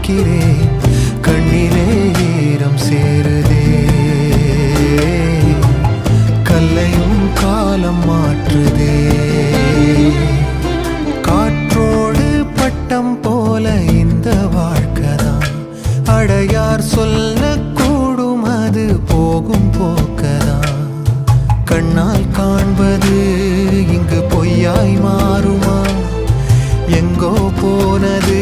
பார்க்கிறேன், கண்ணிலே ஈரம் சேருதே. கல்லையும் காலம் மாற்றுதே. காற்றோடு பட்டம் போல இந்த வாழ்க்கைதான், அடையார் சொல்லக்கூடும் அது போகும் போக்கதான். கண்ணால் காண்பது இங்கு பொய்யாய் மாறுமா? எங்கோ போனது